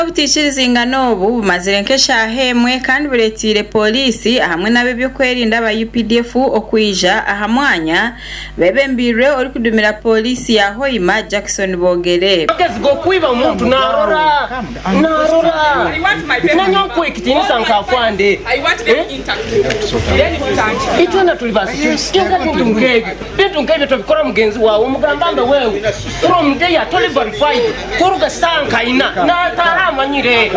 butishiriza ingano ubu bumazire nk'eshahemwe kandi buretire polisi hamwe nabe byo kwerinda aba UPDF okwija ahamwanya bebembirwe ori kudumira polisi ya Hoima Jackson Bogere go kwiba umuntu narora nanyo kwekitinisa nkafande I want them interview itona tulibasi kinga tunge tubikora mugenzi wawe umugambambe wewe from there totally verified kuruga sanka ina na taramanyire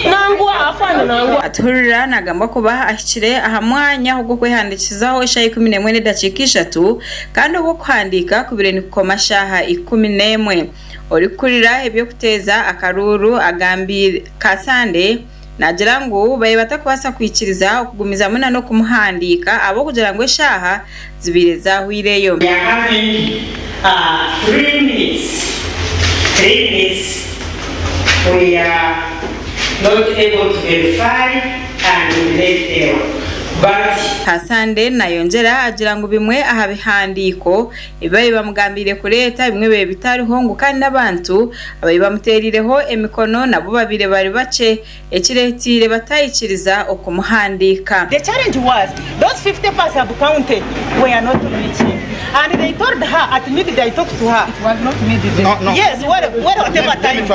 nangwa afana nangwa aturira nagamba kuba ashikire ahamwanya ho kwehandikizaho ishayi 11 dakika 3 kandi uko kwandika kubireni kukomashaha 11 ori kurira ebyo kuteza akaruru agambira kasande nagira ngo baye batakubasa kwikiriza okugumiza muna no kumuhandika abo kugira ngo eshaha zibire zahwireyo. 3 minutes we are not able to verify and let them. Kasande nayongera agira ngo bimwe ahabihandiko ibaye bamugambire kureta bimwe be bitariho ngo kandi nabantu abaye bamuterireho emikono nabo babire bari bace ekiretire batayikiriza okumuhandika. The challenge was those 50% counted were not reaching, and they told her at midday I talked to her. It was not midday. No. Yes, whatever time I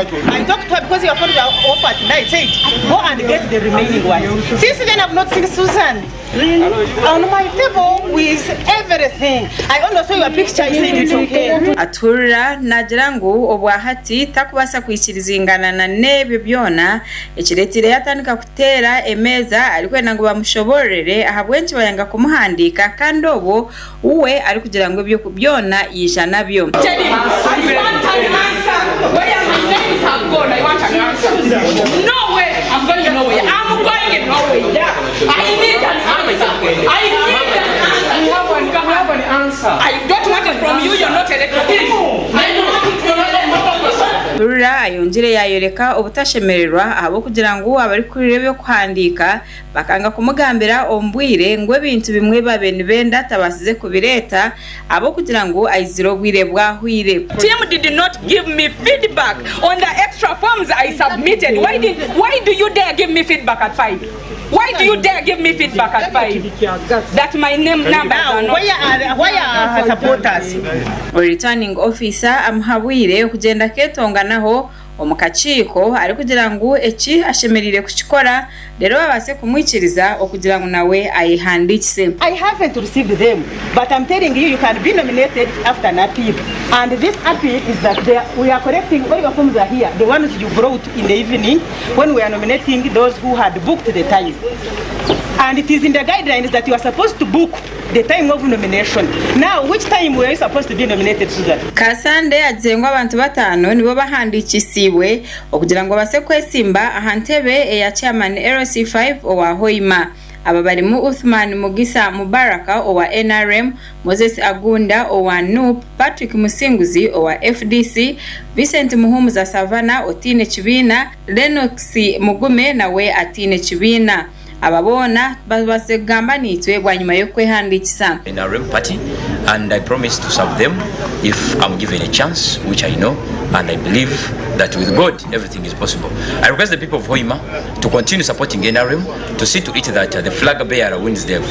talked to her because your phone was off at night. Said go and get the remaining ones. Since then I've not seen Susan. On my table with everything. I only saw your picture. I said it's okay. Atura nagira ngo obwahati takubasa kwikiriza ingana na nebe byona ekiretire yatandika kutera emeza ariko nango bamushoborere ahabwenci bayanga kumuhandika kandi obo uwe ari kugira ngo byo kubyona yijana byo. No way, I'm going nowhere. I'm going nowhere. Yeah. I need an answer. I have an answer. I don't want it from you. You're not elected. I don't want it from you. Turura ayongire yayoreka obutashemererwa abo kugira ngo abari kuri rebe kwandika bakanga kumugambira ombwire ngo ebintu bimwe babeni benda tabasize kubireta abo kugira ngo ayiziro bwire bwahwire. Team did not give me feedback on the extra forms I submitted. Why do you dare give me feedback at 5? Why do you dare give me feedback at 5? That my name number. Why are her supporters? Returning officer amhabwire kugenda ketonga naho omukachiko ari kugira ngo eki ashemerire kukikora rero babase kumwikiriza okugira ngo nawe ayihandikise. I haven't received them, but I'm telling you, you can be nominated after an appeal. And this appeal is that we are collecting all your forms are here, the ones you brought in the evening when we are nominating those who had booked the time. And it is in the guidelines that you are supposed to book the time of nomination. Now, which time were you supposed to be nominated, Susan? Kasande azengo abantu batano nibo bahandikisiwe okugira ngo base kwesimba ahantebe ya chairman LC5 owa Hoima. Aba barimu Uthman Mugisa Mubaraka owa NRM, Moses Agunda owa NUP, Patrick Musinguzi owa FDC, Vincent Muhumuza Savana otine Chibina, Lennox Mugume nawe atine Chibina. Ababona basegamba nitwe bwanyuma yo kwehandikisa. NRM party, and I promise to serve them if I'm given a chance, which I know and I believe that with God everything is possible. I request the people of Hoima to continue supporting NRM, to see to it that the flag bearer wins the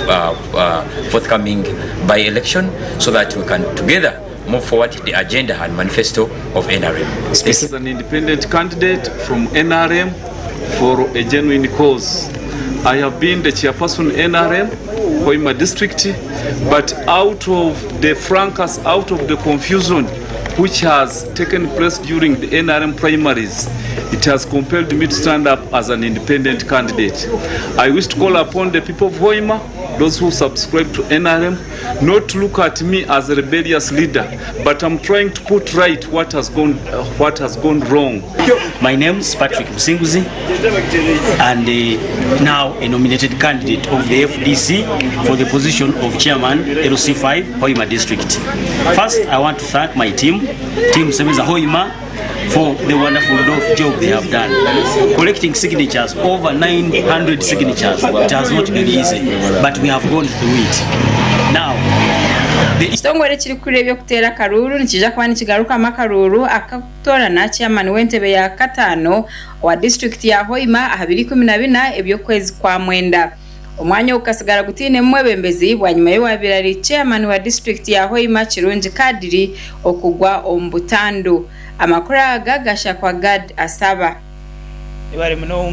forthcoming by-election, so that we can together move forward the agenda and manifesto of NRM. This is an independent candidate from NRM for a genuine cause. I have been the chairperson NRM, Hoima district, but out of the fracas, out of the confusion which has taken place during the NRM primaries, it has compelled me to stand up as an independent candidate. I wish to call upon the people of Hoima, those who subscribe to NRM, not to look at me as a rebellious leader, but I'm trying to put right what has gone wrong. My name is Patrick Musinguzi, and now a nominated candidate of the FDC for the position of chairman LC5 Hoima district. First, I want to thank my team Semeza Hoima, for the wonderful job they have done. Collecting signatures, over 900 signatures. It has not been easy, but we have gone through it. Now, Kitongole kiri kureba kutera karuru nikija kuba nikigaruka makaruru akatorana chairman w'entebe ya katano wa district ya Hoima 2014 ebyo kwezi kwa mwenda. Omwanya ukasigara gutine mwebembezi bwanyuma y'wabirari chairman wa district ya Hoima kirungi kadiri okugwa ombutando. Amakuru aga gasha kwa Gad asaba.